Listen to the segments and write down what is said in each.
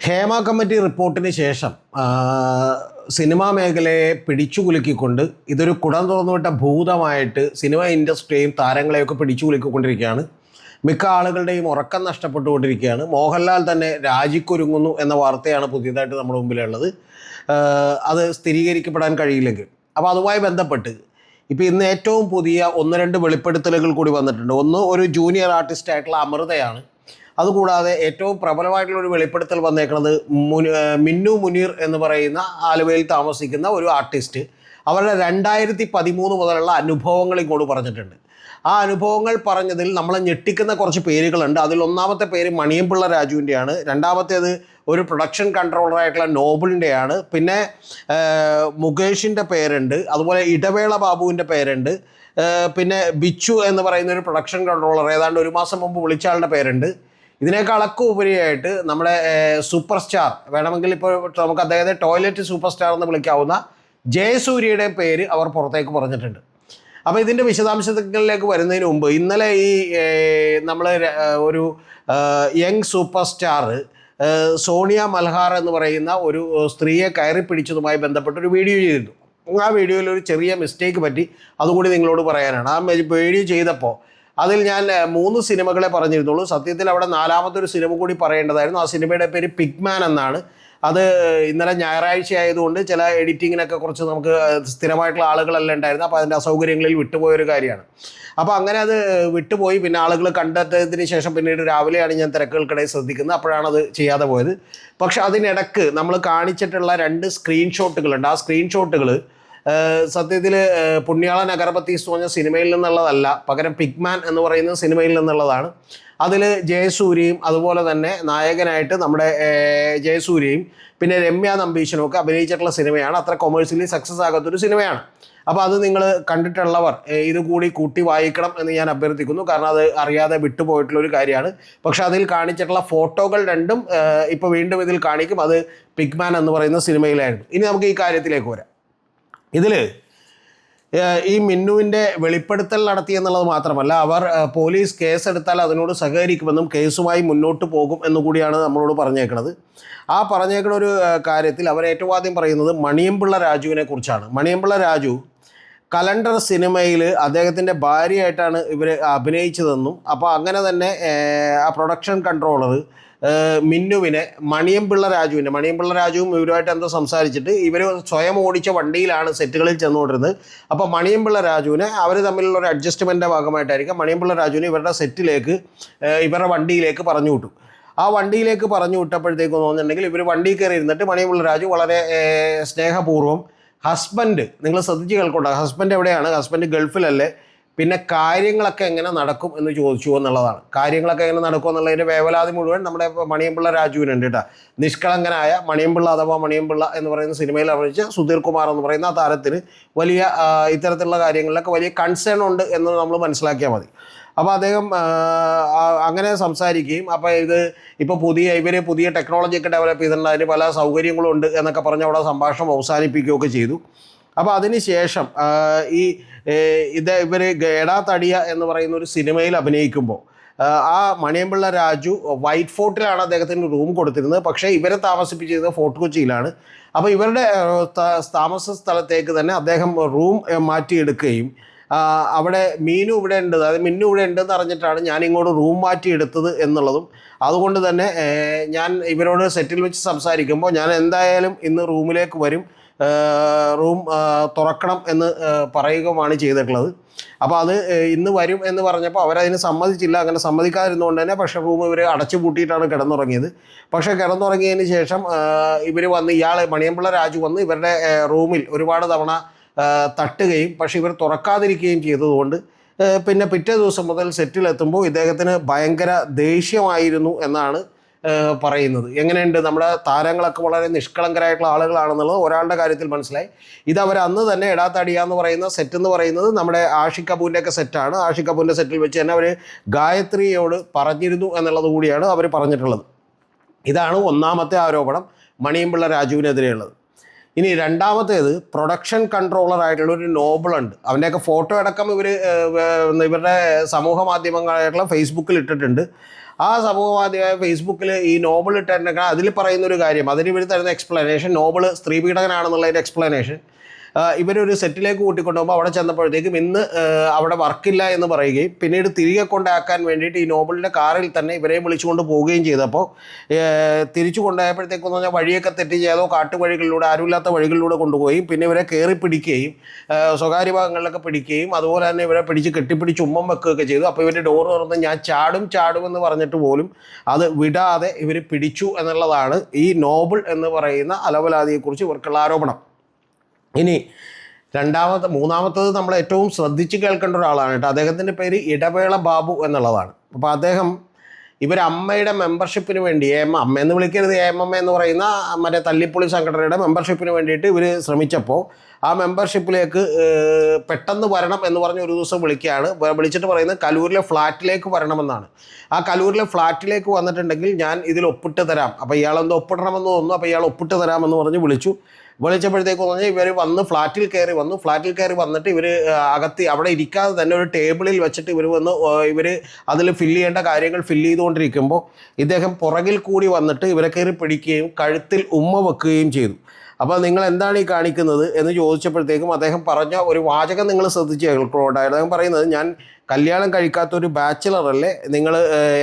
Hema committee റിപ്പോർട്ടിന് ശേഷം cinema മേഖലയെ പിടിച്ചുകുലുക്കിക്കൊണ്ട് ഇതൊരു കുടം തുറന്നുവിട്ട ഭൂതമായിട്ട് സിനിമ ഇൻഡസ്ട്രിയെയും താരങ്ങളെയൊക്കെ പിടിച്ചുകുലുക്കിക്കൊണ്ടിരിക്കുകയാണ്. മിക്ക ആളുകളുടെയും ഉറക്കം നഷ്ടപ്പെട്ടുകൊണ്ടിരിക്കുകയാണ്. മോഹൻലാൽ തന്നെ രാജിക്കൊരുങ്ങുന്നു എന്ന വാർത്തയാണ് പുതിയതായിട്ട് നമ്മുടെ മുമ്പിലുള്ളത്. അത് സ്ഥിരീകരിക്കപ്പെടാൻ കഴിയില്ലെങ്കിൽ അപ്പോൾ അതുമായി ബന്ധപ്പെട്ട് ഇപ്പോൾ ഇന്ന് ഏറ്റവും പുതിയ ഒന്ന് രണ്ട് വെളിപ്പെടുത്തലുകൾ കൂടി വന്നിട്ടുണ്ട്. ഒന്ന്, ഒരു ജൂനിയർ ആർട്ടിസ്റ്റ് ആയിട്ടുള്ള അമൃതയാണ്. അതുകൂടാതെ ഏറ്റവും പ്രബലമായിട്ടുള്ളൊരു വെളിപ്പെടുത്തൽ വന്നേക്കുന്നത് മിന്നു മുനീർ എന്ന് പറയുന്ന ആലുവയിൽ താമസിക്കുന്ന ഒരു ആർട്ടിസ്റ്റ് അവരുടെ 2013 മുതലുള്ള അനുഭവങ്ങൾ ഇങ്ങോട്ട് പറഞ്ഞിട്ടുണ്ട്. ആ അനുഭവങ്ങൾ പറഞ്ഞതിൽ നമ്മളെ ഞെട്ടിക്കുന്ന കുറച്ച് പേരുകളുണ്ട്. അതിൽ ഒന്നാമത്തെ പേര് മണിയമ്പിള്ള രാജുവിൻ്റെയാണ്. രണ്ടാമത്തേത് ഒരു പ്രൊഡക്ഷൻ കൺട്രോളറായിട്ടുള്ള നോബിളിൻ്റെയാണ്. പിന്നെ മുകേഷിൻ്റെ പേരുണ്ട്. അതുപോലെ ഇടവേള ബാബുവിൻ്റെ പേരുണ്ട്. പിന്നെ ബിച്ചു എന്ന് പറയുന്ന ഒരു പ്രൊഡക്ഷൻ കൺട്രോളർ ഏതാണ്ട് ഒരു മാസം മുമ്പ് വിളിച്ച ആളുടെ പേരുണ്ട്. ഇതിനേക്കാളൊക്കെ ഉപരിയായിട്ട് നമ്മുടെ സൂപ്പർ സ്റ്റാർ, വേണമെങ്കിൽ ഇപ്പോൾ നമുക്ക് അദ്ദേഹത്തെ ടോയ്ലറ്റ് സൂപ്പർ സ്റ്റാർ എന്ന് വിളിക്കാവുന്ന ജയസൂര്യയുടെ പേര് അവർ പുറത്തേക്ക് പറഞ്ഞിട്ടുണ്ട്. അപ്പോൾ ഇതിൻ്റെ വിശദാംശങ്ങളിലേക്ക് വരുന്നതിന് മുമ്പ് ഇന്നലെ ഈ നമ്മൾ ഒരു young super star Sonia Malhar എന്ന് പറയുന്ന ഒരു സ്ത്രീയെ കയറി പിടിച്ചതുമായി ബന്ധപ്പെട്ട് ഒരു വീഡിയോ ചെയ്തിരുന്നു. ആ വീഡിയോയിൽ ഒരു ചെറിയ മിസ്റ്റേക്ക് പറ്റി, അതുകൂടി നിങ്ങളോട് പറയാനാണ്. ആ വീഡിയോ ചെയ്തപ്പോൾ അതിൽ ഞാൻ 3 സിനിമകളെ പറഞ്ഞിരുന്നുള്ളൂ. സത്യത്തിൽ അവിടെ 4ാമത്തെ ഒരു സിനിമ കൂടി പറയേണ്ടതായിരുന്നു. ആ സിനിമയുടെ പേര് പിഗ്മാൻ എന്നാണ്. അത് ഇന്നലെ ഞായറാഴ്ച ആയതുകൊണ്ട് ചില എഡിറ്റിങ്ങിനൊക്കെ കുറച്ച് നമുക്ക് സ്ഥിരമായിട്ടുള്ള ആളുകളെല്ലാം ഉണ്ടായിരുന്നു. അപ്പോൾ അതിൻ്റെ അസൗകര്യങ്ങളിൽ വിട്ടുപോയൊരു കാര്യമാണ്. അപ്പോൾ അങ്ങനെ അത് വിട്ടുപോയി. പിന്നെ ആളുകൾ കണ്ടെത്തിയതിന് ശേഷം പിന്നീട് രാവിലെയാണ് ഞാൻ തിരക്കുകൾക്കിടയിൽ ശ്രദ്ധിക്കുന്നത്. അപ്പോഴാണ് അത് ചെയ്യാതെ പോയത്. പക്ഷെ അതിനിടക്ക് നമ്മൾ കാണിച്ചിട്ടുള്ള 2 സ്ക്രീൻഷോട്ടുകളുണ്ട്. ആ സ്ക്രീൻഷോട്ടുകൾ സത്യത്തിൽ പുണ്യാളൻ അഗർബത്തീസ് എന്ന് പറഞ്ഞ സിനിമയിൽ നിന്നുള്ളതല്ല, പകരം പിഗ്മാൻ എന്ന് പറയുന്ന സിനിമയിൽ നിന്നുള്ളതാണ്. അതിൽ ജയസൂര്യയും അതുപോലെ തന്നെ നായകനായിട്ട് നമ്മുടെ ജയസൂര്യയും പിന്നെ രമ്യ നമ്പീശനും ഒക്കെ അഭിനയിച്ചിട്ടുള്ള സിനിമയാണ്. അത്ര കൊമേഴ്സ്യലി സക്സസ് ആകാത്തൊരു സിനിമയാണ്. അപ്പോൾ അത് നിങ്ങൾ കണ്ടിട്ടുള്ളവർ ഇത് കൂടി കൂട്ടി വായിക്കണം എന്ന് ഞാൻ അഭ്യർത്ഥിക്കുന്നു. കാരണം അത് അറിയാതെ വിട്ടുപോയിട്ടുള്ളൊരു കാര്യമാണ്. പക്ഷെ അതിൽ കാണിച്ചിട്ടുള്ള ഫോട്ടോകൾ രണ്ടും ഇപ്പോൾ വീണ്ടും ഇതിൽ കാണിക്കും. അത് പിഗ്മാൻ എന്ന് പറയുന്ന സിനിമയിലായിരുന്നു. ഇനി നമുക്ക് ഈ കാര്യത്തിലേക്ക് വരാം. ഇതിൽ ഈ മിന്നുവിൻ്റെ വെളിപ്പെടുത്തൽ നടത്തി എന്നുള്ളത് മാത്രമല്ല, അവർ പോലീസ് കേസെടുത്താൽ അതിനോട് സഹകരിക്കുമെന്നും കേസുമായി മുന്നോട്ട് പോകും എന്നുകൂടിയാണ് നമ്മളോട് പറഞ്ഞേക്കുന്നത്. ആ പറഞ്ഞേക്കുന്ന ഒരു കാര്യത്തിൽ അവർ ഏറ്റവും ആദ്യം പറയുന്നത് മണിയമ്പിള്ള രാജുവിനെ കുറിച്ചാണ്. മണിയമ്പിള്ള രാജു കലണ്ടർ സിനിമയിൽ അദ്ദേഹത്തിൻ്റെ ഭാര്യയായിട്ടാണ് ഇവർ അഭിനയിച്ചതെന്നും, അപ്പോൾ അങ്ങനെ തന്നെ ആ പ്രൊഡക്ഷൻ കൺട്രോളർ മിന്നുവിനെ മണിയമ്പിള്ള രാജുവും ഇവരുമായിട്ട് എന്തോ സംസാരിച്ചിട്ട് ഇവർ സ്വയം ഓടിച്ച വണ്ടിയിലാണ് സെറ്റുകളിൽ ചെന്നുകൊണ്ടിരുന്നത്. അപ്പോൾ മണിയമ്പിള്ള രാജുവിനെ അവർ തമ്മിലുള്ള ഒരു അഡ്ജസ്റ്റ്മെൻറ്റിൻ്റെ ഭാഗമായിട്ടായിരിക്കും മണിയമ്പിള്ള രാജുവിനെ ഇവരുടെ സെറ്റിലേക്ക് ഇവരുടെ വണ്ടിയിലേക്ക് പറഞ്ഞു വിട്ടു. ആ വണ്ടിയിലേക്ക് പറഞ്ഞു വിട്ടപ്പോഴത്തേക്ക് തോന്നുന്നുണ്ടെങ്കിൽ ഇവർ വണ്ടിയിൽ കയറി ഇരുന്നിട്ട് മണിയമ്പിള്ള രാജു വളരെ സ്നേഹപൂർവ്വം ഹസ്ബൻഡ്, നിങ്ങൾ ശ്രദ്ധിച്ച് കേൾക്കണ്ട, ഹസ്ബൻഡ് എവിടെയാണ്, ഹസ്ബൻഡ് ഗൾഫിലല്ലേ, പിന്നെ കാര്യങ്ങളൊക്കെ എങ്ങനെ നടക്കും എന്ന് ചോദിച്ചു എന്നുള്ളതാണ്. കാര്യങ്ങളൊക്കെ എങ്ങനെ നടക്കും എന്നുള്ളതിൻ്റെ വേവലാതി മുഴുവൻ നമ്മുടെ മണിയമ്പിള്ള രാജുവിനുണ്ട് കേട്ടോ. നിഷ്കളങ്കനായ മണിയമ്പിള്ള അഥവാ മണിയമ്പിള്ള എന്ന് പറയുന്ന സിനിമയിൽ അഭിനയിച്ച സുധീർ കുമാർ എന്ന് പറയുന്ന ആ താരത്തിന് വലിയ ഇത്തരത്തിലുള്ള കാര്യങ്ങളിലൊക്കെ വലിയ കൺസേൺ ഉണ്ട് എന്ന് നമ്മൾ മനസ്സിലാക്കിയാൽ മതി. അപ്പോൾ അദ്ദേഹം അങ്ങനെ സംസാരിക്കുകയും അപ്പോൾ ഇപ്പോൾ പുതിയ ടെക്നോളജിയൊക്കെ ഡെവലപ്പ് ചെയ്തിട്ടുണ്ട്, അതിന് പല സൗകര്യങ്ങളും ഉണ്ട് എന്നൊക്കെ പറഞ്ഞ് അവിടെ സംഭാഷണം അവസാനിപ്പിക്കുകയൊക്കെ ചെയ്തു. അപ്പോൾ അതിന് ശേഷം ഇവർ ഗേഡാ തടിയ എന്ന് പറയുന്ന ഒരു സിനിമയിൽ അഭിനയിക്കുമ്പോൾ ആ മണിയമ്പിള്ള രാജു വൈറ്റ് ഫോർട്ടിലാണ് അദ്ദേഹത്തിന് റൂം കൊടുത്തിരുന്നത്. പക്ഷേ ഇവരെ താമസിപ്പിച്ചിരുന്നത് ഫോർട്ട് കൊച്ചിയിലാണ്. അപ്പോൾ ഇവരുടെ താമസ സ്ഥലത്തേക്ക് തന്നെ അദ്ദേഹം റൂം മാറ്റിയെടുക്കുകയും അവിടെ മിന്നു ഇവിടെ ഉണ്ടെന്ന് അറിഞ്ഞിട്ടാണ് ഞാൻ ഇങ്ങോട്ട് റൂം മാറ്റിയെടുത്തത് എന്നുള്ളതും, അതുകൊണ്ട് തന്നെ ഞാൻ ഇവരോട് സെറ്റിൽ വെച്ച് സംസാരിക്കുമ്പോൾ ഞാൻ എന്തായാലും ഇന്ന് റൂമിലേക്ക് വരും, റൂം തുറക്കണം എന്ന് പറയുകയുമാണ് ചെയ്തിട്ടുള്ളത്. അപ്പോൾ അത് ഇന്ന് വരും എന്ന് പറഞ്ഞപ്പോൾ അവരതിന് സമ്മതിച്ചില്ല. അങ്ങനെ സമ്മതിക്കാതിരുന്നുകൊണ്ട് തന്നെ പക്ഷേ റൂം ഇവർ അടച്ചു പൂട്ടിയിട്ടാണ് കിടന്നുറങ്ങിയത്. പക്ഷേ കിടന്നുറങ്ങിയതിന് ശേഷം ഇവർ വന്ന് മണിയമ്പിള്ള രാജു വന്ന് ഇവരുടെ റൂമിൽ ഒരുപാട് തവണ തട്ടുകയും പക്ഷേ ഇവർ തുറക്കാതിരിക്കുകയും ചെയ്തതുകൊണ്ട് പിന്നെ പിറ്റേ ദിവസം മുതൽ സെറ്റിലെത്തുമ്പോൾ ഇദ്ദേഹത്തിന് ഭയങ്കര ദേഷ്യമായിരുന്നു എന്നാണ് പറയുന്നത്. എങ്ങനെയുണ്ട്, നമ്മുടെ താരങ്ങളൊക്കെ വളരെ നിഷ്കളങ്കരായിട്ടുള്ള ആളുകളാണെന്നുള്ളത് ഒരാളുടെ കാര്യത്തിൽ മനസ്സിലായി. ഇതവർ അന്ന് തന്നെ എടാത്തടിയ എന്ന് പറയുന്ന സെറ്റ് എന്ന് പറയുന്നത് നമ്മുടെ ആഷിഖ് കപൂറിൻ്റെയൊക്കെ സെറ്റാണ്. ആഷിഖ് കപൂറിൻ്റെ സെറ്റിൽ വെച്ച് തന്നെ അവർ ഗായത്രിയോട് പറഞ്ഞിരുന്നു എന്നുള്ളത് കൂടിയാണ് അവർ പറഞ്ഞിട്ടുള്ളത്. ഇതാണ് ഒന്നാമത്തെ ആരോപണം മണിയമ്പിള്ള രാജുവിനെതിരെയുള്ളത്. ഇനി രണ്ടാമത്തേത് പ്രൊഡക്ഷൻ കൺട്രോളറായിട്ടുള്ളൊരു നോബിളുണ്ട്. അവൻ്റെയൊക്കെ ഫോട്ടോ അടക്കം ഇവരുടെ സമൂഹ മാധ്യമങ്ങളായിട്ടുള്ള ഫേസ്ബുക്കിൽ ഇട്ടിട്ടുണ്ട്. ആ സമൂഹമാധ്യമമായ ഫേസ്ബുക്കിൽ ഈ നോബൽ ഇട്ടിട്ടുണ്ടെങ്കിൽ അതിൽ പറയുന്നൊരു കാര്യം, അതിന് ഇവർ തരുന്ന എക്സ്പ്ലനേഷൻ, നോബൽ സ്ത്രീ പീഡകനാണെന്നുള്ളതിൻ്റെ എക്സ്പ്ലനേഷൻ ഇവരൊരു സെറ്റിലേക്ക് കൂട്ടിക്കൊണ്ടുപോകുമ്പോൾ അവിടെ ചെന്നപ്പോഴത്തേക്കും ഇന്ന് അവിടെ വർക്കില്ല എന്ന് പറയുകയും പിന്നീട് തിരികെ കൊണ്ടാക്കാൻ വേണ്ടിയിട്ട് ഈ നോബലിൻ്റെ കാറിൽ തന്നെ ഇവരെ വിളിച്ചുകൊണ്ട് പോവുകയും ചെയ്തപ്പോൾ തിരിച്ചു കൊണ്ടുപോയപ്പോഴത്തേക്കെന്ന് പറഞ്ഞാൽ വഴിയൊക്കെ തെറ്റി ചെയ്തോ കാട്ടുവഴികളിലൂടെ, ആരുമില്ലാത്ത വഴികളിലൂടെ കൊണ്ടുപോയി പിന്നെ ഇവരെ കയറി പിടിക്കുകയും സ്വകാര്യ ഭാഗങ്ങളിലൊക്കെ പിടിക്കുകയും അതുപോലെ തന്നെ ഇവരെ പിടിച്ച് കെട്ടിപ്പിടിച്ച് ഉമ്മം വെക്കുകയൊക്കെ ചെയ്തു. അപ്പോൾ ഇവർ ഡോർ തുറന്ന് ഞാൻ ചാടുമെന്ന് പറഞ്ഞിട്ട് പോലും അത് വിടാതെ ഇവർ പിടിച്ചു എന്നുള്ളതാണ് ഈ നോബൽ എന്ന് പറയുന്ന അലവലാതിയെക്കുറിച്ച് ഇവർക്കുള്ള ആരോപണം. ഇനി മൂന്നാമത്തത് നമ്മൾ ഏറ്റവും ശ്രദ്ധിച്ച് കേൾക്കേണ്ട ഒരാളാണ് കേട്ടോ. അദ്ദേഹത്തിൻ്റെ പേര് ഇടവേള ബാബു എന്നുള്ളതാണ്. അപ്പോൾ അദ്ദേഹം ഇവരമ്മയുടെ മെമ്പർഷിപ്പിന് വേണ്ടി അമ്മ എന്ന് വിളിക്കരുത്, AMM എന്ന് പറയുന്ന മറ്റേ തല്ലിപ്പൊളി സംഘടനയുടെ മെമ്പർഷിപ്പിന് വേണ്ടിയിട്ട് ഇവർ ശ്രമിച്ചപ്പോൾ ആ മെമ്പർഷിപ്പിലേക്ക് പെട്ടെന്ന് വരണം എന്ന് പറഞ്ഞ് ഒരു ദിവസം വിളിച്ചിട്ട് പറയുന്നത് കലൂരിലെ ഫ്ലാറ്റിലേക്ക് വരണമെന്നാണ്. ആ കലൂരിലെ ഫ്ലാറ്റിലേക്ക് വന്നിട്ടുണ്ടെങ്കിൽ ഞാൻ ഇതിൽ ഒപ്പിട്ട് തരാം. അപ്പോൾ ഇയാളെന്തോ ഒപ്പിടണമെന്ന് തോന്നുന്നു. അപ്പോൾ ഇയാൾ ഒപ്പിട്ട് തരാമെന്ന് പറഞ്ഞ് വിളിച്ചപ്പോഴത്തേക്ക് പറഞ്ഞാൽ ഇവർ വന്ന് ഫ്ലാറ്റിൽ കയറി വന്നിട്ട് ഇവർ അവിടെ ഇരിക്കാതെ തന്നെ ഒരു ടേബിളിൽ വെച്ചിട്ട് ഇവർ അതിൽ ഫില്ല് ചെയ്യേണ്ട കാര്യങ്ങൾ ഫില്ല് ചെയ്തുകൊണ്ടിരിക്കുമ്പോൾ ഇദ്ദേഹം പുറകിൽ കൂടി വന്നിട്ട് ഇവരെ കയറി പിടിക്കുകയും കഴുത്തിൽ ഉമ്മ വെക്കുകയും ചെയ്തു. അപ്പോൾ നിങ്ങൾ എന്താണ് ഈ കാണിക്കുന്നത് എന്ന് ചോദിച്ചപ്പോഴത്തേക്കും അദ്ദേഹം പറഞ്ഞ ഒരു വാചകം നിങ്ങൾ ശ്രദ്ധിച്ച് കേൾക്കണോട്ടെ. അദ്ദേഹം പറയുന്നത്, ഞാൻ കല്യാണം കഴിക്കാത്തൊരു ബാച്ചിലറല്ലേ, നിങ്ങൾ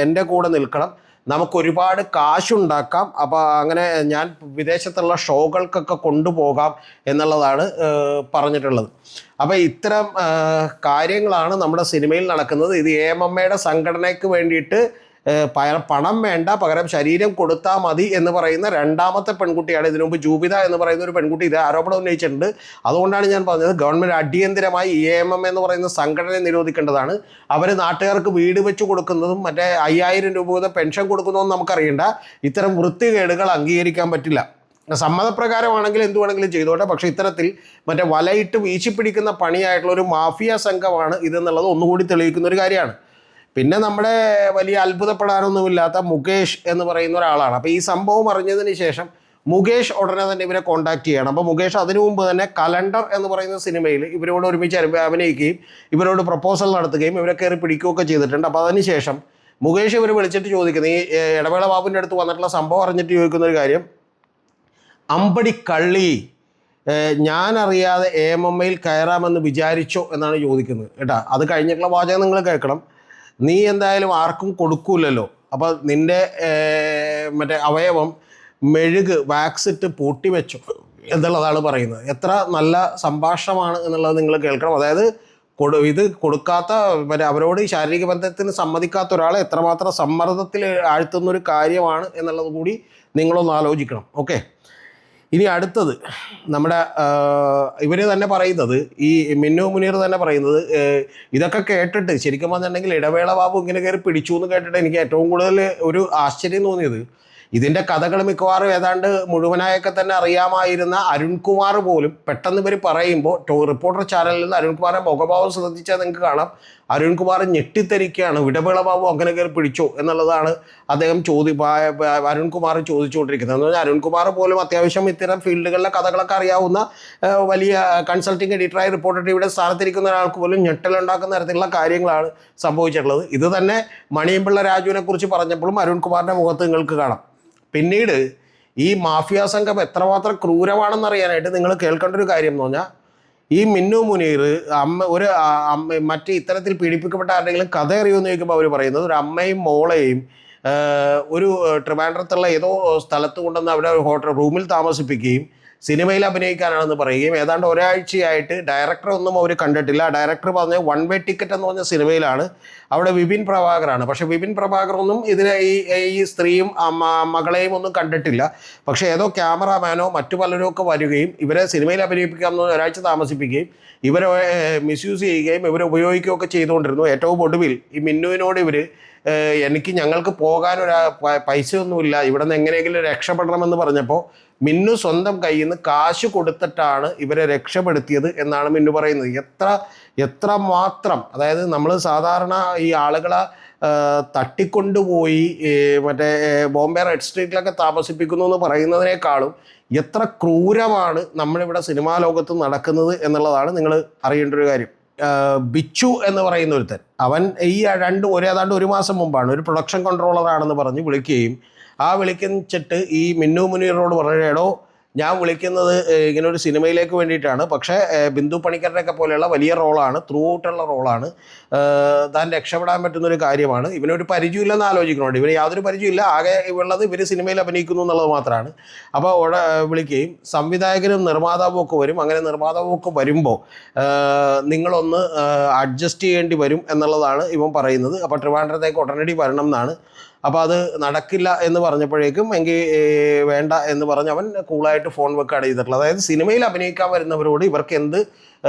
എൻ്റെ കൂടെ നിൽക്കണം, നമുക്കൊരുപാട് കാശുണ്ടാക്കാം, അപ്പോൾ അങ്ങനെ ഞാൻ വിദേശത്തുള്ള ഷോകൾക്കൊക്കെ കൊണ്ടുപോകാം എന്നുള്ളതാണ് പറഞ്ഞിട്ടുള്ളത്. അപ്പോൾ ഇത്തരം കാര്യങ്ങളാണ് നമ്മുടെ സിനിമയിൽ നടക്കുന്നത്. ഇത് AMMയുടെ സംഘടനയ്ക്ക് വേണ്ടിയിട്ട് പണം വേണ്ട, പകരം ശരീരം കൊടുത്താൽ മതി എന്ന് പറയുന്ന രണ്ടാമത്തെ പെൺകുട്ടിയാണ്. ഇതിനു മുമ്പ് ജൂബിത എന്ന് പറയുന്ന ഒരു പെൺകുട്ടി ഇത് ആരോപണം ഉന്നയിച്ചിട്ടുണ്ട്. അതുകൊണ്ടാണ് ഞാൻ പറഞ്ഞത് ഗവൺമെൻറ് അടിയന്തരമായി AMM എന്ന് പറയുന്ന സംഘടനയെ നിരോധിക്കേണ്ടതാണ്. അവർ നാട്ടുകാർക്ക് വീട് വെച്ച് കൊടുക്കുന്നതും മറ്റേ 5000 രൂപ വീതം പെൻഷൻ കൊടുക്കുന്നതും നമുക്കറിയണ്ട. ഇത്തരം വൃത്തികേടുകൾ അംഗീകരിക്കാൻ പറ്റില്ല. സമ്മതപ്രകാരമാണെങ്കിൽ എന്ത് വേണമെങ്കിലും ചെയ്തോട്ടെ, പക്ഷേ ഇത്തരത്തിൽ മറ്റേ വലയിട്ട് വീശിപ്പിടിക്കുന്ന പണിയായിട്ടുള്ള ഒരു മാഫിയ സംഘമാണ് ഇതെന്നുള്ളത് ഒന്നുകൂടി തെളിയിക്കുന്ന ഒരു കാര്യമാണ്. പിന്നെ നമ്മുടെ വലിയ അത്ഭുതപ്പെടാനൊന്നുമില്ലാത്ത മുകേഷ് എന്ന് പറയുന്ന ഒരാളാണ്. അപ്പോൾ ഈ സംഭവം അറിഞ്ഞതിന് ശേഷം മുകേഷ് ഉടനെ തന്നെ ഇവരെ കോൺടാക്ട് ചെയ്യണം. അപ്പോൾ മുകേഷ് അതിനു മുമ്പ് തന്നെ കലണ്ടർ എന്ന് പറയുന്ന സിനിമയിൽ ഇവരോട് ഒരുമിച്ച് അഭിനയിക്കുകയും ഇവരോട് പ്രപ്പോസൽ നടത്തുകയും ഇവരെ കയറി പിടിക്കുകയൊക്കെ ചെയ്തിട്ടുണ്ട്. അപ്പോൾ അതിനുശേഷം മുകേഷ് ഇവർ വിളിച്ചിട്ട് ചോദിക്കുന്നത്, ഈ ഇടവേള ബാബുവിൻ്റെ അടുത്ത് വന്നിട്ടുള്ള സംഭവം അറിഞ്ഞിട്ട് ചോദിക്കുന്ന ഒരു കാര്യം, അമ്പടി കള്ളി, ഞാനറിയാതെ AMMയിൽ കയറാമെന്ന് വിചാരിച്ചോ എന്നാണ് ചോദിക്കുന്നത് കേട്ടോ. അത് കഴിഞ്ഞിട്ടുള്ള വാചകം നിങ്ങൾ കേൾക്കണം. നീ എന്തായാലും ആർക്കും കൊടുക്കൂലല്ലോ, അപ്പോൾ നിൻ്റെ മറ്റേ അവയവം വാക്സിട്ട് പൂട്ടി വെച്ചോ എന്നുള്ളതാണ് പറയുന്നത്. എത്ര നല്ല സംഭാഷണമാണ് എന്നുള്ളത് നിങ്ങൾ കേൾക്കണം. അതായത് ഇത് കൊടുക്കാത്ത അവരോട് ശാരീരിക ബന്ധത്തിന് സമ്മതിക്കാത്ത ഒരാളെ എത്രമാത്രം സമ്മർദ്ദത്തിൽ ആഴ്ത്തുന്നൊരു കാര്യമാണ് എന്നുള്ളത് കൂടി നിങ്ങളൊന്ന് ആലോചിക്കണം. ഓക്കെ, ഇനി അടുത്തത് നമ്മുടെ ഇവർ തന്നെ പറയുന്നത്, ഈ മിന്നു മുനീർ തന്നെ പറയുന്നത്, ഇതൊക്കെ കേട്ടിട്ട് ശരിക്കും പറഞ്ഞിട്ടുണ്ടെങ്കിൽ ഇടവേള ബാബു ഇങ്ങനെ കയറി പിടിച്ചു എന്ന് കേട്ടിട്ട് എനിക്ക് ഏറ്റവും കൂടുതൽ ഒരു ആശ്ചര്യം തോന്നിയത്, ഇതിൻ്റെ കഥകൾ മിക്കവാറും ഏതാണ്ട് മുഴുവനായൊക്കെ തന്നെ അറിയാമായിരുന്ന അരുൺകുമാർ പോലും പെട്ടെന്ന് ഇവർ പറയുമ്പോൾ റിപ്പോർട്ടർ ചാനലിൽ നിന്ന് അരുൺകുമാറെ മുഖഭാവം ശ്രദ്ധിച്ചാൽ നിങ്ങൾക്ക് കാണാം, അരുൺകുമാർ ഞെട്ടിത്തെരിക്കുകയാണ്. ഇടവേള ബാബു അങ്ങനെ കയറി പിടിച്ചോ എന്നുള്ളതാണ് അദ്ദേഹം അരുൺകുമാർ ചോദിച്ചുകൊണ്ടിരിക്കുന്നത്. എന്ന് പറഞ്ഞാൽ അരുൺകുമാർ പോലും അത്യാവശ്യം ഇത്തരം ഫീൽഡുകളിലെ കഥകളൊക്കെ അറിയാവുന്ന വലിയ കൺസൾട്ടിങ് എഡിറ്ററായി റിപ്പോർട്ടർ ടിവിയുടെ സ്ഥാനത്തിരിക്കുന്ന ഒരാൾക്ക് പോലും ഞെട്ടലുണ്ടാക്കുന്ന തരത്തിലുള്ള കാര്യങ്ങളാണ് സംഭവിച്ചിട്ടുള്ളത്. ഇത് തന്നെ മണിയമ്പിള്ള രാജുവിനെ കുറിച്ച് പറഞ്ഞപ്പോഴും അരുൺകുമാറിൻ്റെ മുഖത്ത് നിങ്ങൾക്ക് കാണാം. പിന്നീട് ഈ മാഫിയ സംഘം എത്രമാത്രം ക്രൂരമാണെന്നറിയാനായിട്ട് നിങ്ങൾ കേൾക്കേണ്ട ഒരു കാര്യം എന്ന് പറഞ്ഞാൽ, ഈ മിന്നു മുനീർ മറ്റ് ഇത്തരത്തിൽ പീഡിപ്പിക്കപ്പെട്ട ആരുടെങ്കിലും കഥ അറിയുമെന്ന് ചോദിക്കുമ്പോൾ അവർ പറയുന്നത്, ഒരു അമ്മയും മോളെയും ഒരു ട്രിവാൻഡ്രത്തുള്ള ഏതോ സ്ഥലത്ത് കൊണ്ടുവന്ന് അവിടെ ഹോട്ടൽ റൂമിൽ താമസിപ്പിക്കുകയും സിനിമയിൽ അഭിനയിക്കാനാണെന്ന് പറയുകയും ഏതാണ്ട് ഒരാഴ്ചയായിട്ട് ഡയറക്ടറൊന്നും അവർ കണ്ടിട്ടില്ല. ഡയറക്ടർ പറഞ്ഞ വൺ വേ ടിക്കറ്റ് എന്ന് പറഞ്ഞ സിനിമയിലാണ്. അവിടെ വിപിൻ പ്രഭാകറാണ്. പക്ഷേ വിപിൻ പ്രഭാകറൊന്നും ഇതിനെ ഈ സ്ത്രീയും മകളെയും ഒന്നും കണ്ടിട്ടില്ല. പക്ഷേ ഏതോ ക്യാമറാമാനോ മറ്റു പലരും ഒക്കെ വരികയും ഇവരെ സിനിമയിൽ അഭിനയിപ്പിക്കാമെന്ന് ഒരാഴ്ച താമസിപ്പിക്കുകയും ഇവരെ മിസ്യൂസ് ചെയ്യുകയും ഇവരെ ഉപയോഗിക്കുകയൊക്കെ ചെയ്തുകൊണ്ടിരുന്നു. ഏറ്റവും ഒടുവിൽ ഈ മിന്നുവിനോട് ഇവർ ഞങ്ങൾക്ക് പോകാനൊരു പൈസയൊന്നുമില്ല, ഇവിടെ നിന്ന് എങ്ങനെയെങ്കിലും രക്ഷപ്പെടണമെന്ന് പറഞ്ഞപ്പോൾ മിന്നു സ്വന്തം കയ്യിൽ നിന്ന് കാശ് കൊടുത്തിട്ടാണ് ഇവരെ രക്ഷപ്പെടുത്തിയത് എന്നാണ് മിന്നു പറയുന്നത്. എത്ര മാത്രം, അതായത് നമ്മൾ സാധാരണ ഈ ആളുകളെ തട്ടിക്കൊണ്ടുപോയി മറ്റേ ബോംബെ റെഡ് സ്ട്രീറ്റിലൊക്കെ താമസിപ്പിക്കുന്നു എന്ന് പറയുന്നതിനേക്കാളും എത്ര ക്രൂരമാണ് നമ്മളിവിടെ സിനിമാ ലോകത്ത് നടക്കുന്നത് എന്നുള്ളതാണ് നിങ്ങൾ അറിയേണ്ട ഒരു കാര്യം. ബിച്ചു എന്ന് പറയുന്ന ഒരുത്തൻ, അവൻ ഈ ഏതാണ്ട് ഒരു മാസം മുമ്പാണ് ഒരു പ്രൊഡക്ഷൻ കൺട്രോളറാണെന്ന് പറഞ്ഞ് വിളിക്കുകയും ആ വിളിച്ചിട്ട് ഈ മിന്നു മുനീറിനോട് പറഞ്ഞു, എടോ ഞാൻ വിളിക്കുന്നത് ഇങ്ങനെ ഒരു സിനിമയിലേക്ക് വേണ്ടിയിട്ടാണ്, പക്ഷേ ബിന്ദു പണിക്കറിൻ്റെയൊക്കെ പോലെയുള്ള വലിയ റോളാണ്, ത്രൂ ഔട്ടുള്ള റോളാണ്, താൻ രക്ഷപ്പെടാൻ പറ്റുന്നൊരു കാര്യമാണ്, ഇവനൊരു പരിചയമില്ലെന്ന് ആലോചിക്കണുണ്ട്, ഇവന് യാതൊരു പരിചയമില്ല, ആകെ ഉള്ളത് ഇവർ സിനിമയിൽ അഭിനയിക്കുന്നു എന്നുള്ളത് മാത്രമാണ്. അപ്പോൾ അവിടെ വിളിക്കുകയും സംവിധായകനും നിർമ്മാതാവും ഒക്കെ വരും. അങ്ങനെ നിർമ്മാതാവും ഒക്കെ വരുമ്പോൾ നിങ്ങളൊന്ന് അഡ്ജസ്റ്റ് ചെയ്യേണ്ടി വരും എന്നുള്ളതാണ് ഇവൻ പറയുന്നത്. അപ്പോൾ ട്രിവാൻഡ്രത്തേക്ക് ഉടനടി വരണം എന്നാണ്. അപ്പോൾ അത് നടക്കില്ല എന്ന് പറഞ്ഞപ്പോഴേക്കും എങ്കിൽ വേണ്ട എന്ന് പറഞ്ഞ് അവൻ കൂളായിട്ട് ഫോൺ വെക്കാണ് ചെയ്തിട്ടുള്ളത്. അതായത് സിനിമയിൽ അഭിനയിക്കാൻ വരുന്നവരോട് ഇവർക്ക് എന്ത്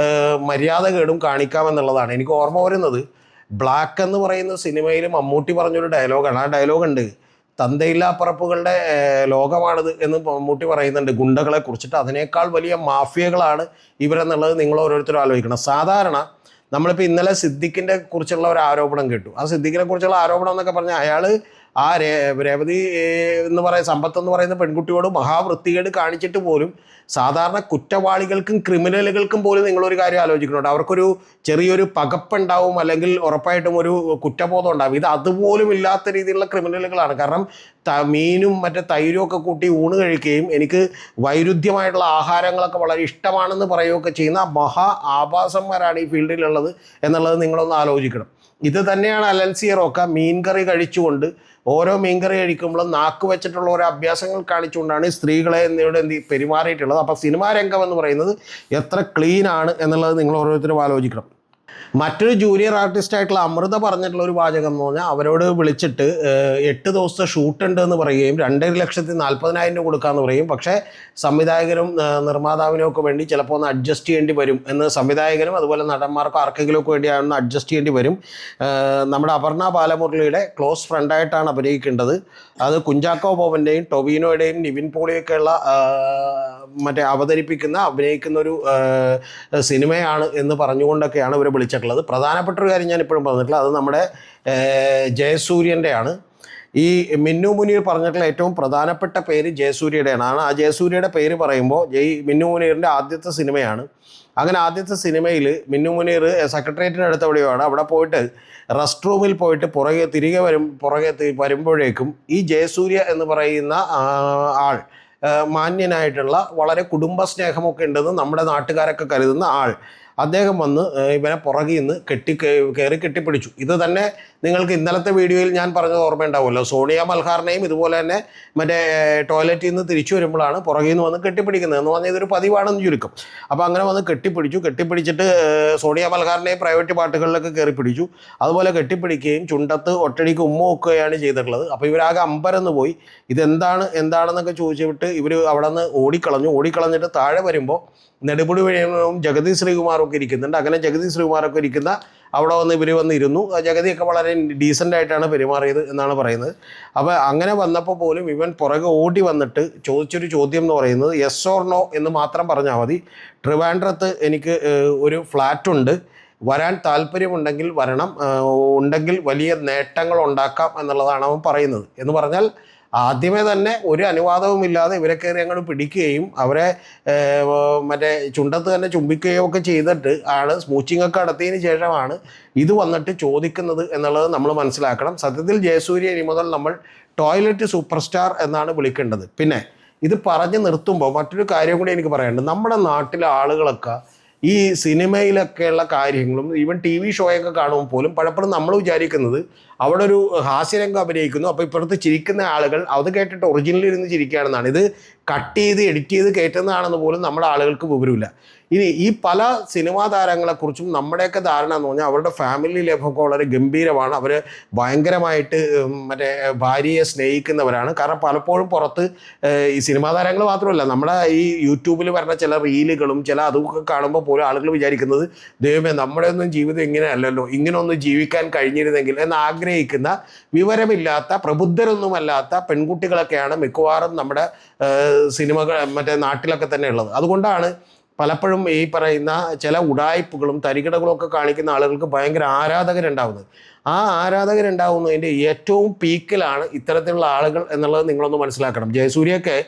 മര്യാദ കേടും കാണിക്കാമെന്നുള്ളതാണ്. എനിക്ക് ഓർമ്മ വരുന്നത് ബ്ലാക്ക് എന്ന് പറയുന്ന സിനിമയിൽ മമ്മൂട്ടി പറഞ്ഞൊരു ഡയലോഗാണ്. ആ ഡയലോഗുണ്ട്, തന്തയില്ലാ പറപ്പുകളുടെ ലോകമാണിത് എന്ന് മമ്മൂട്ടി പറയുന്നുണ്ട് ഗുണ്ടകളെ കുറിച്ചിട്ട്. അതിനേക്കാൾ വലിയ മാഫിയകളാണ് ഇവരെന്നുള്ളത് നിങ്ങൾ ഓരോരുത്തരും ആലോചിക്കണം. സാധാരണ നമ്മളിപ്പോൾ ഇന്നലെ സിദ്ദിഖിൻ്റെ കുറിച്ചുള്ള ഒരു ആരോപണം കേട്ടു. ആ സിദ്ദിഖിനെ കുറിച്ചുള്ള ആരോപണം എന്നൊക്കെ പറഞ്ഞാൽ അയാൾ ആ രേവതി എന്ന് പറയുന്ന സമ്പത്ത് എന്ന് പറയുന്ന പെൺകുട്ടിയോട് മഹാവൃത്തികേട് കാണിച്ചിട്ട് പോലും സാധാരണ കുറ്റവാളികൾക്കും ക്രിമിനലുകൾക്കും പോലും നിങ്ങളൊരു കാര്യം ആലോചിക്കുന്നുണ്ട്, അവർക്കൊരു ചെറിയൊരു പകപ്പുണ്ടാവും, അല്ലെങ്കിൽ ഉറപ്പായിട്ടും ഒരു കുറ്റബോധം ഉണ്ടാവും. ഇത് അതുപോലും ഇല്ലാത്ത രീതിയിലുള്ള ക്രിമിനലുകളാണ്. കാരണം മീനും മറ്റേ തൈരും ഒക്കെ കൂട്ടി ഊണ് കഴിക്കുകയും എനിക്ക് വൈരുദ്ധ്യമായിട്ടുള്ള ആഹാരങ്ങളൊക്കെ വളരെ ഇഷ്ടമാണെന്ന് പറയുകയൊക്കെ ചെയ്യുന്ന മഹാ ആഭാസന്മാരാണ് ഈ ഫീൽഡിലുള്ളത് എന്നുള്ളത് നിങ്ങളൊന്ന് ആലോചിക്കണം. ഇത് തന്നെയാണ് അലൻസിയറൊക്കെ മീൻകറി കഴിച്ചുകൊണ്ട് ഓരോ മീൻകറി കഴിക്കുമ്പോഴും നാക്ക് വെച്ചിട്ടുള്ള ഓരോ അഭ്യാസങ്ങൾ കാണിച്ചുകൊണ്ടാണ് സ്ത്രീകളെ എന്നിവിടെ പെരുമാറിയിട്ടുള്ളത്. അപ്പോൾ സിനിമാ രംഗം എന്ന് പറയുന്നത് എത്ര ക്ലീനാണ് എന്നുള്ളത് നിങ്ങൾ ഓരോരുത്തരും ആലോചിക്കണം. മറ്റൊരു ജൂനിയർ ആർട്ടിസ്റ്റായിട്ടുള്ള അമൃത പറഞ്ഞിട്ടുള്ള ഒരു വാചകം എന്ന് പറഞ്ഞാൽ അവരോട് വിളിച്ചിട്ട് 8 ദിവസത്തെ ഷൂട്ട് ഉണ്ട് എന്ന് പറയുകയും 2,40,000 രൂപ കൊടുക്കാമെന്ന് പറയും. പക്ഷേ സംവിധായകരും നിർമ്മാതാവിനും ഒക്കെ വേണ്ടി ചിലപ്പോൾ ഒന്ന് അഡ്ജസ്റ്റ് ചെയ്യേണ്ടി വരും എന്ന്, സംവിധായകനും അതുപോലെ നടന്മാർക്കും ആർക്കെങ്കിലും ഒക്കെ വേണ്ടി ഒന്ന് അഡ്ജസ്റ്റ് ചെയ്യേണ്ടി വരും. നമ്മുടെ അപർണ ബാലമുരളിയുടെ ക്ലോസ് ഫ്രണ്ടായിട്ടാണ് അഭിനയിക്കേണ്ടത്. അത് കുഞ്ചാക്കോ ബോബൻ്റെയും ടൊവിനോയുടെയും നിവിൻ പോളിയൊക്കെയുള്ള അഭിനയിക്കുന്ന ഒരു സിനിമയാണ് എന്ന് പറഞ്ഞുകൊണ്ടൊക്കെയാണ് ഇവർ വിളിച്ചിട്ടുള്ളത്. പ്രധാനപ്പെട്ട ഒരു കാര്യം ഞാൻ ഇപ്പോഴും പറഞ്ഞിട്ടുള്ളത് അത് നമ്മുടെ ജയസൂര്യൻ്റെയാണ്. ഈ മിന്നു മുനീർ പറഞ്ഞിട്ടുള്ള ഏറ്റവും പ്രധാനപ്പെട്ട പേര് ജയസൂര്യയുടെയാണ്. ആ ജയസൂര്യയുടെ പേര് പറയുമ്പോൾ മിന്നു മുനീറിൻ്റെ ആദ്യത്തെ സിനിമയാണ്. അങ്ങനെ ആദ്യത്തെ സിനിമയിൽ മിന്നു മുനീർ സെക്രട്ടേറിയറ്റിന് അടുത്ത് എവിടെയാണ്, അവിടെ പോയിട്ട് റെസ്റ്റ് റൂമിൽ പോയിട്ട് തിരികെ വരുമ്പോഴേക്കും ഈ ജയസൂര്യ എന്ന് പറയുന്ന ആൾ, മാന്യനായിട്ടുള്ള വളരെ കുടുംബസ്നേഹമൊക്കെ ഉണ്ടെന്ന് നമ്മുടെ നാട്ടുകാരൊക്കെ കരുതുന്ന ആൾ, അദ്ദേഹം വന്ന് ഇവനെ പുറകിൽ നിന്ന് കെട്ടിപ്പിടിച്ചു. ഇത് തന്നെ നിങ്ങൾക്ക് ഇന്നലത്തെ വീഡിയോയിൽ ഞാൻ പറഞ്ഞത് ഓർമ്മയുണ്ടാവുമല്ലോ. സോണിയ മൽഹാറിനെയും ഇതുപോലെ തന്നെ ടോയ്ലറ്റിൽ നിന്ന് തിരിച്ചു വരുമ്പോഴാണ് പുറകിൽ നിന്ന് വന്ന് കെട്ടിപ്പിടിക്കുന്നത് എന്ന് പറഞ്ഞാൽ ഇതൊരു പതിവാണെന്ന് ചുരുക്കം. അപ്പോൾ അങ്ങനെ വന്ന് കെട്ടിപ്പിടിച്ചിട്ട് സോണിയ മൽഹാറിനെ പ്രൈവറ്റ് പാട്ടുകളിലൊക്കെ കയറി പിടിച്ചു. അതുപോലെ കെട്ടിപ്പിടിക്കുകയും ചുണ്ടത്ത് ഒറ്റടിക്ക് ഉമ്മ വെക്കുകയാണ് ചെയ്തിട്ടുള്ളത്. അപ്പോൾ ഇവരാകെ അമ്പരന്ന് പോയി. എന്താണെന്നൊക്കെ ചോദിച്ചിട്ട് ഇവർ അവിടെ നിന്ന് ഓടിക്കളഞ്ഞിട്ട് താഴെ വരുമ്പോൾ നെടുമുടി വേണുവും ജഗതി ശ്രീകുമാറും ഒക്കെ ഇരിക്കുന്നുണ്ട്. അങ്ങനെ ജഗതി ശ്രീകുമാറൊക്കെ ഇരിക്കുന്ന അവിടെ ഇവർ വന്നിരുന്നു. ജഗതിയൊക്കെ വളരെ ഡീസൻ്റായിട്ടാണ് പെരുമാറിയത് എന്നാണ് പറയുന്നത്. അപ്പോൾ അങ്ങനെ വന്നപ്പോൾ പോലും ഇവൻ പുറകെ ഓടി വന്നിട്ട് ചോദിച്ചൊരു ചോദ്യം എന്ന് പറയുന്നത് യെസ് ഓർ നോ എന്ന് മാത്രം പറഞ്ഞാൽ മതി. ട്രിവാൻഡ്രത്ത് എനിക്ക് ഒരു ഫ്ലാറ്റുണ്ട്, വരാൻ താല്പര്യമുണ്ടെങ്കിൽ വരണം, ഉണ്ടെങ്കിൽ വലിയ നേട്ടങ്ങൾ ഉണ്ടാക്കാം എന്നുള്ളതാണ് അവൻ പറയുന്നത്. എന്ന് പറഞ്ഞാൽ ആദ്യമേ തന്നെ ഒരു അനുവാദവുമില്ലാതെ ഇവരെ കയറി അങ്ങോട്ട് പിടിക്കുകയും അവരെ ചുണ്ടത്ത് തന്നെ ചുംബിക്കുകയോ ഒക്കെ ചെയ്തിട്ട് സ്മൂച്ചിങ് ഒക്കെ നടത്തിയതിന് ശേഷമാണ് ഇത് വന്നിട്ട് ചോദിക്കുന്നത് എന്നുള്ളത് നമ്മൾ മനസ്സിലാക്കണം. സത്യത്തിൽ ജയസൂര്യ ഇനി മുതൽ നമ്മൾ ടോയ്ലറ്റ് സൂപ്പർ സ്റ്റാർ എന്നാണ് വിളിക്കേണ്ടത്. പിന്നെ ഇത് പറഞ്ഞ് നിർത്തുമ്പോൾ മറ്റൊരു കാര്യം കൂടി എനിക്ക് പറയാനുണ്ട്. നമ്മുടെ നാട്ടിലെ ആളുകളൊക്കെ ഈ സിനിമയിലൊക്കെയുള്ള കാര്യങ്ങളും ഈവൻ TV ഷോയൊക്കെ കാണുമ്പോൾ പോലും പലപ്പോഴും നമ്മൾ വിചാരിക്കുന്നത് അവിടെ ഒരു ഹാസ്യരംഗം അഭിനയിക്കുന്നു, അപ്പോൾ ഇപ്പുറത്ത് ചിരിക്കുന്ന ആളുകൾ അത് കേട്ടിട്ട് ഒറിജിനലിൽ ഇരുന്ന് ചിരിക്കുകയാണെന്നാണ്. ഇത് കട്ട് ചെയ്ത് എഡിറ്റ് ചെയ്ത് കയറ്റുന്നതാണെന്ന് പോലും നമ്മുടെ ആളുകൾക്ക് വിവരമില്ല. ഇനി ഈ പല സിനിമാ താരങ്ങളെക്കുറിച്ചും നമ്മുടെയൊക്കെ ധാരണ എന്ന് പറഞ്ഞാൽ അവരുടെ ഫാമിലി ലൈഫൊക്കെ വളരെ ഗംഭീരമാണ്. അവർ ഭയങ്കരമായിട്ട് ഭാര്യയെ സ്നേഹിക്കുന്നവരാണ്. കാരണം പലപ്പോഴും പുറത്ത് ഈ സിനിമാ താരങ്ങൾ മാത്രമല്ല, നമ്മുടെ ഈ യൂട്യൂബിൽ വരുന്ന ചില റീലുകളും ചില അതൊക്കെ കാണുമ്പോൾ പോലും ആളുകൾ വിചാരിക്കുന്നത് ദൈവമേ നമ്മുടെ ഒന്നും ജീവിതം ഇങ്ങനെ അല്ലല്ലോ, ഇങ്ങനെയൊന്നും ജീവിക്കാൻ കഴിഞ്ഞിരുന്നെങ്കിൽ എന്ന് ആഗ്രഹിക്കുന്ന വിവരമില്ലാത്ത പ്രബുദ്ധരൊന്നുമല്ലാത്ത പെൺകുട്ടികളൊക്കെയാണ് മിക്കവാറും നമ്മുടെ സിനിമകൾ നാട്ടിലൊക്കെ തന്നെ ഉള്ളത്. അതുകൊണ്ടാണ് പലപ്പോഴും ഈ പറയുന്ന ചില ഉഡായിപ്പുകളും തരികിടകളും ഒക്കെ കാണിക്കുന്ന ആളുകൾക്ക് ഭയങ്കര ആരാധകരുണ്ടാവുന്നത്. ആ ആരാധകരുണ്ടാവുന്നതിൻ്റെ ഏറ്റവും പീക്കിലാണ് ഇത്തരത്തിലുള്ള ആളുകൾ എന്നുള്ളത് നിങ്ങളൊന്ന് മനസ്സിലാക്കണം. ജയസൂര്യയൊക്കെ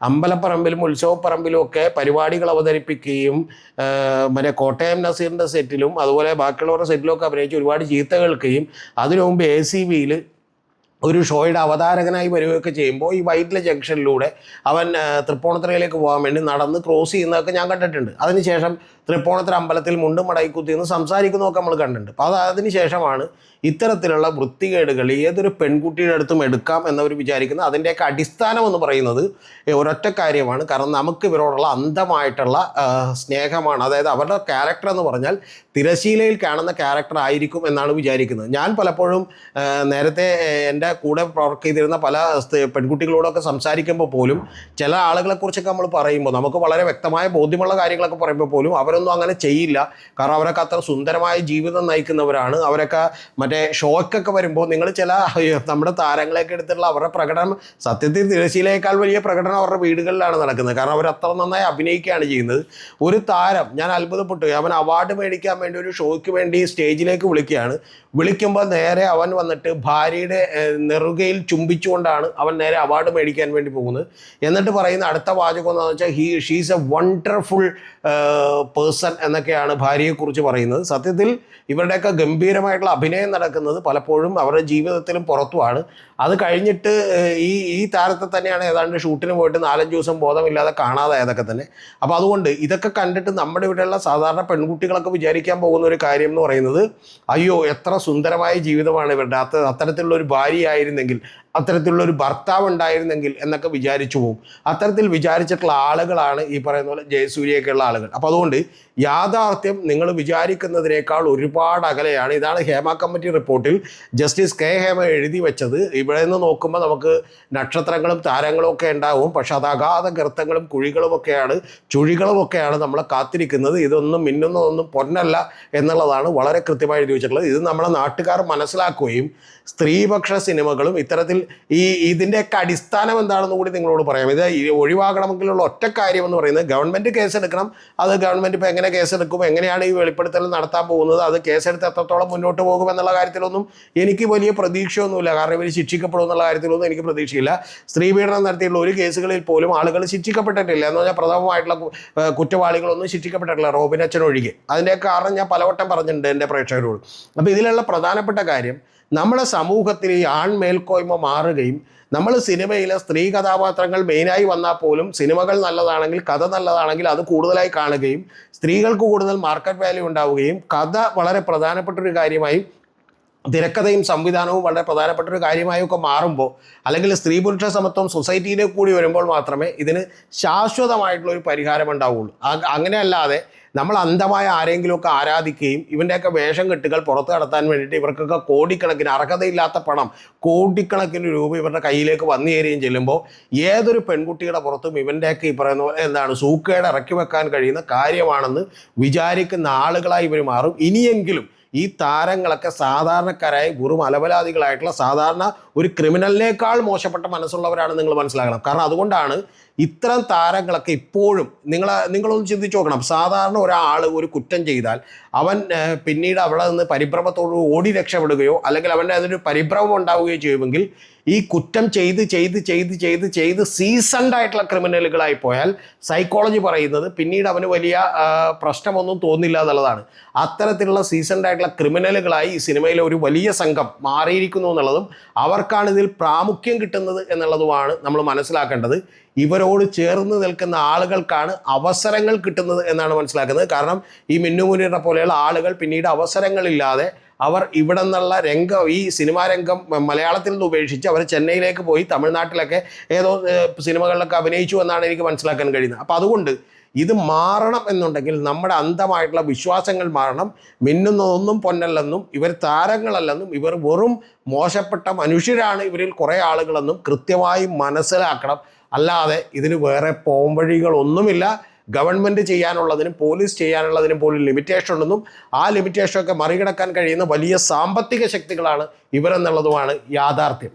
അമ്പലപ്പറമ്പിലും ഉത്സവപ്പറമ്പിലും ഒക്കെ പരിപാടികൾ അവതരിപ്പിക്കുകയും മറ്റേ കോട്ടയം നസീറിൻ്റെ സെറ്റിലും അതുപോലെ ബാക്കിയുള്ളവരുടെ സെറ്റിലും ഒക്കെ അഭിനയിച്ച് ഒരുപാട് ചീത്ത കേൾക്കുകയും അതിനു മുമ്പ് ACBയിൽ ഒരു ഷോയുടെ അവതാരകനായി വരികയൊക്കെ ചെയ്യുമ്പോൾ ഈ വൈറ്റില ജംഗ്ഷനിലൂടെ അവൻ തൃപ്പൂണിത്തുറയിലേക്ക് പോകാൻ വേണ്ടി നടന്ന് ക്രോസ് ചെയ്യുന്നതൊക്കെ ഞാൻ കണ്ടിട്ടുണ്ട്. അതിനുശേഷം തൃപ്പൂണിത്തുറ അമ്പലത്തിൽ മുണ്ടും മടക്കിക്കുത്തിന്ന് സംസാരിക്കുന്നതൊക്കെ നമ്മൾ കണ്ടിട്ടുണ്ട്. അപ്പോൾ അതിന് ശേഷമാണ് ഇത്തരത്തിലുള്ള വൃത്തികേടുകൾ ഏതൊരു പെൺകുട്ടിയുടെ അടുത്തും എടുക്കാം എന്നവർ വിചാരിക്കുന്നത്. അതിൻ്റെയൊക്കെ അടിസ്ഥാനം എന്ന് പറയുന്നത് ഒരൊറ്റ കാര്യമാണ്. കാരണം നമുക്ക് ഇവരോടുള്ള അന്ധമായിട്ടുള്ള സ്നേഹമാണ്. അതായത് അവരുടെ ക്യാരക്ടർ എന്ന് പറഞ്ഞാൽ തിരശീലയിൽ കാണുന്ന ക്യാരക്ടർ ആയിരിക്കും എന്നാണ് വിചാരിക്കുന്നത്. ഞാൻ പലപ്പോഴും നേരത്തെ എൻ്റെ കൂടെ വർക്ക് ചെയ്തിരുന്ന പല പെൺകുട്ടികളോടൊക്കെ സംസാരിക്കുമ്പോൾ പോലും ചില ആളുകളെക്കുറിച്ചൊക്കെ നമ്മൾ പറയുമ്പോൾ നമുക്ക് വളരെ വ്യക്തമായ ബോധ്യമുള്ള കാര്യങ്ങളൊക്കെ പറയുമ്പോൾ പോലും അവരൊന്നും അങ്ങനെ ചെയ്യില്ല. കാരണം അവരൊക്കെ അത്ര സുന്ദരമായ ജീവിതം നയിക്കുന്നവരാണ്. അവരൊക്കെ ഷോയ്ക്കൊക്കെ വരുമ്പോൾ നിങ്ങൾ ചില നമ്മുടെ താരങ്ങളെയൊക്കെ എടുത്തിട്ടുള്ള അവരുടെ പ്രകടനം സത്യത്തിൽ തിരശീലയേക്കാൾ വലിയ പ്രകടനം അവരുടെ വീടുകളിലാണ് നടക്കുന്നത്. കാരണം അവർ അത്ര നന്നായി അഭിനയിക്കുകയാണ് ചെയ്യുന്നത്. ഒരു താരം ഞാൻ അത്ഭുതപ്പെട്ടു. അവൻ അവാർഡ് മേടിക്കാൻ വേണ്ടി ഒരു ഷോയ്ക്ക് വേണ്ടി സ്റ്റേജിലേക്ക് വിളിക്കുകയാണ്. വിളിക്കുമ്പോൾ നേരെ അവൻ വന്നിട്ട് ഭാര്യയുടെ നെറുകയിൽ ചുംബിച്ചുകൊണ്ടാണ് അവൻ നേരെ അവാർഡ് മേടിക്കാൻ വേണ്ടി പോകുന്നത്. എന്നിട്ട് പറയുന്ന അടുത്ത വാചകം എന്താണെന്ന് വെച്ചാൽ ഷീസ് എ വണ്ടർഫുൾ പേഴ്സൺ എന്നൊക്കെയാണ് ഭാര്യയെക്കുറിച്ച് പറയുന്നത്. സത്യത്തിൽ ഇവരുടെയൊക്കെ ഗംഭീരമായിട്ടുള്ള അഭിനയം നടക്കുന്നത് പലപ്പോഴും അവരുടെ ജീവിതത്തിലും പുറത്തുമാണ്. അത് കഴിഞ്ഞിട്ട് ഈ താരത്തെ തന്നെയാണ് ഏതാണ്ട് ഷൂട്ടിന് പോയിട്ട് 4-5 ദിവസം ബോധമില്ലാതെ കാണാതായതൊക്കെ തന്നെ. അപ്പോൾ അതുകൊണ്ട് ഇതൊക്കെ കണ്ടിട്ട് നമ്മുടെ ഇവിടെയുള്ള സാധാരണ പെൺകുട്ടികളൊക്കെ വിചാരിക്കാൻ പോകുന്ന ഒരു കാര്യം എന്ന് പറയുന്നത്, അയ്യോ എത്ര സുന്ദരമായ ജീവിതമാണ് ഇവരുടെ, അത്തരത്തിലുള്ള ഒരു ഭാര്യയായിരുന്നെങ്കിൽ, അത്തരത്തിലുള്ള ഒരു ഭർത്താവ് ഉണ്ടായിരുന്നെങ്കിൽ എന്നൊക്കെ വിചാരിച്ചു പോകും. അത്തരത്തിൽ വിചാരിച്ചിട്ടുള്ള ആളുകളാണ് ഈ പറയുന്ന പോലെ ജയസൂര്യയൊക്കെയുള്ള ആളുകൾ. അപ്പോൾ അതുകൊണ്ട് യാഥാർത്ഥ്യം നിങ്ങൾ വിചാരിക്കുന്നതിനേക്കാൾ ഒരുപാട് അകലെയാണ്. ഇതാണ് ഹേമ കമ്മിറ്റി റിപ്പോർട്ടിൽ ജസ്റ്റിസ് കെ ഹേമ എഴുതി വെച്ചത്. ഇവിടെ നിന്ന് നോക്കുമ്പോൾ നമുക്ക് നക്ഷത്രങ്ങളും താരങ്ങളും ഒക്കെ ഉണ്ടാവും. പക്ഷെ അത് അഗാധ ഗർത്തങ്ങളും ചുഴികളുമൊക്കെയാണ് നമ്മളെ കാത്തിരിക്കുന്നത്. ഇതൊന്നും മിന്നുന്നതൊന്നും പൊന്നല്ല എന്നുള്ളതാണ് വളരെ കൃത്യമായി എഴുതി വെച്ചിട്ടുള്ളത്. ഇത് നമ്മളെ നാട്ടുകാർ മനസ്സിലാക്കുകയും സ്ത്രീപക്ഷ സിനിമകളും ഇത്തരത്തിൽ ഇതിൻ്റെയൊക്കെ അടിസ്ഥാനം എന്താണെന്ന് കൂടി നിങ്ങളോട് പറയാം. ഇത് ഒഴിവാക്കണമെങ്കിലുള്ള ഒറ്റ കാര്യം എന്ന് പറയുന്നത് ഗവൺമെൻറ് കേസെടുക്കണം. അത് ഗവൺമെൻറ് ഇപ്പോൾ എങ്ങനെ കേസെടുക്കും, എങ്ങനെയാണ് ഈ വെളിപ്പെടുത്തൽ നടത്താൻ പോകുന്നത്, അത് കേസെടുത്ത് എത്രത്തോളം മുന്നോട്ട് പോകും എന്നുള്ള കാര്യത്തിലൊന്നും എനിക്ക് വലിയ പ്രതീക്ഷയൊന്നുമില്ല. കാരണം ഇവർ ശിക്ഷിക്കപ്പെടും എന്നുള്ള കാര്യത്തിലൊന്നും എനിക്ക് പ്രതീക്ഷയില്ല. സ്ത്രീപീഡനം നടത്തിയുള്ള ഒരു കേസുകളിൽ പോലും ആളുകൾ ശിക്ഷിക്കപ്പെട്ടിട്ടില്ല. എന്ന് പറഞ്ഞാൽ പ്രഥമമായിട്ടുള്ള കുറ്റവാളികളൊന്നും ശിക്ഷിക്കപ്പെട്ടിട്ടില്ല, റോബിനച്ചൻ ഒഴികെ. അതിൻ്റെ കാരണം ഞാൻ പലവട്ടം പറഞ്ഞിട്ടുണ്ട് എൻ്റെ പ്രേക്ഷകരോട്. അപ്പോൾ ഇതിലുള്ള പ്രധാനപ്പെട്ട കാര്യം, നമ്മുടെ സമൂഹത്തിൽ ഈ ആൺമേൽക്കോയ്മ മാറുകയും നമ്മൾ സിനിമയിലെ സ്ത്രീ കഥാപാത്രങ്ങൾ മെയിനായി വന്നാൽ പോലും സിനിമകൾ നല്ലതാണെങ്കിൽ, കഥ നല്ലതാണെങ്കിൽ അത് കൂടുതലായി കാണുകയും സ്ത്രീകൾക്ക് കൂടുതൽ മാർക്കറ്റ് വാല്യൂ ഉണ്ടാവുകയും കഥ വളരെ പ്രധാനപ്പെട്ടൊരു കാര്യമായി തിരക്കഥയും സംവിധാനവും വളരെ പ്രധാനപ്പെട്ടൊരു കാര്യമായൊക്കെ മാറുമ്പോൾ, അല്ലെങ്കിൽ സ്ത്രീ പുരുഷ സമത്വം സൊസൈറ്റിയിലേക്ക് കൂടി വരുമ്പോൾ മാത്രമേ ഇതിന് ശാശ്വതമായിട്ടുള്ളൊരു പരിഹാരം ഉണ്ടാവുകയുള്ളൂ. അങ്ങനെയല്ലാതെ നമ്മൾ അന്ധമായ ആരെങ്കിലുമൊക്കെ ആരാധിക്കുകയും ഇവൻ്റെയൊക്കെ വേഷം കെട്ടുകൾ പുറത്ത് കടത്താൻ വേണ്ടിയിട്ട് ഇവർക്കൊക്കെ കോടിക്കണക്കിന്, അർഹതയില്ലാത്ത പണം, കോടിക്കണക്കിന് രൂപ ഇവരുടെ കയ്യിലേക്ക് വന്നു ചേരുകയും ചെല്ലുമ്പോൾ ഏതൊരു പെൺകുട്ടിയുടെ പുറത്തും ഇവൻ്റെയൊക്കെ ഈ പറയുന്ന പോലെ എന്താണ് സൂക്കേട് ഇറക്കി വെക്കാൻ കഴിയുന്ന കാര്യമാണെന്ന് വിചാരിക്കുന്ന ആളുകളായി ഇവർ മാറും. ഇനിയെങ്കിലും ഈ താരങ്ങളൊക്കെ സാധാരണക്കാരായ വെറും അലപലാദികളായിട്ടുള്ള സാധാരണ ഒരു ക്രിമിനലിനേക്കാൾ മോശപ്പെട്ട മനസ്സുള്ളവരാണ് നിങ്ങൾ മനസ്സിലാക്കണം. കാരണം അതുകൊണ്ടാണ് ഇത്തരം താരങ്ങളൊക്കെ ഇപ്പോഴും നിങ്ങളൊന്ന് ചിന്തിച്ച് നോക്കണം. സാധാരണ ഒരാൾ ഒരു കുറ്റം ചെയ്താൽ അവൻ പിന്നീട് അവിടെ നിന്ന് പരിഭ്രമത്തോട് ഓടി രക്ഷപ്പെടുകയോ അല്ലെങ്കിൽ അവൻ്റെ അതിനൊരു പരിഭ്രമം ഉണ്ടാവുകയോ ചെയ്യുമെങ്കിൽ ഈ കുറ്റം ചെയ്ത് സീസൺഡ് ആയിട്ടുള്ള ക്രിമിനലുകളായി പോയാൽ സൈക്കോളജി പറയുന്നത് പിന്നീട് അവന് വലിയ പ്രശ്നമൊന്നും തോന്നില്ല എന്നുള്ളതാണ്. അത്തരത്തിലുള്ള സീസൺഡ് ആയിട്ടുള്ള ക്രിമിനലുകളായി ഈ സിനിമയിലെ ഒരു വലിയ സംഘം മാറിയിരിക്കുന്നു എന്നുള്ളതും അവർക്കാണ് ഇതിൽ പ്രാമുഖ്യം കിട്ടുന്നത് എന്നുള്ളതുമാണ് നമ്മൾ മനസ്സിലാക്കേണ്ടത്. ഇവരോട് ചേർന്ന് നിൽക്കുന്ന ആളുകൾക്കാണ് അവസരങ്ങൾ കിട്ടുന്നത് എന്നാണ് മനസ്സിലാക്കുന്നത്. കാരണം ഈ മിന്നു മുനീറിനെ പോലെയുള്ള ആളുകൾ പിന്നീട് അവസരങ്ങളില്ലാതെ അവർ ഇവിടെ നിന്നുള്ള ഈ സിനിമാ രംഗം മലയാളത്തിൽ നിന്ന് ഉപേക്ഷിച്ച് അവർ ചെന്നൈയിലേക്ക് പോയി തമിഴ്നാട്ടിലൊക്കെ ഏതോ സിനിമകളിലൊക്കെ അഭിനയിച്ചു എന്നാണ് എനിക്ക് മനസ്സിലാക്കാൻ കഴിയുന്നത്. അപ്പോൾ അതുകൊണ്ട് ഇത് മാറണം എന്നുണ്ടെങ്കിൽ നമ്മുടെ അന്ധമായിട്ടുള്ള വിശ്വാസങ്ങൾ മാറണം. മിന്നുന്നതൊന്നും പൊന്നല്ലെന്നും ഇവർ താരങ്ങളല്ലെന്നും ഇവർ വെറും മോശപ്പെട്ട മനുഷ്യരാണ് ഇവരിൽ കുറേ ആളുകളെന്നും കൃത്യമായി മനസ്സിലാക്കണം. അല്ലാതെ ഇതിന് വേറെ പോംവഴികളൊന്നുമില്ല. ഗവൺമെൻറ് ചെയ്യാനുള്ളതിനും പോലീസ് ചെയ്യാനുള്ളതിനും പോലും ലിമിറ്റേഷൻ ഉണ്ടെന്നും ആ ലിമിറ്റേഷനൊക്കെ മറികടക്കാൻ കഴിയുന്ന വലിയ സാമ്പത്തിക ശക്തികളാണ് ഇവരെന്നുള്ളതുമാണ് യാഥാർത്ഥ്യം.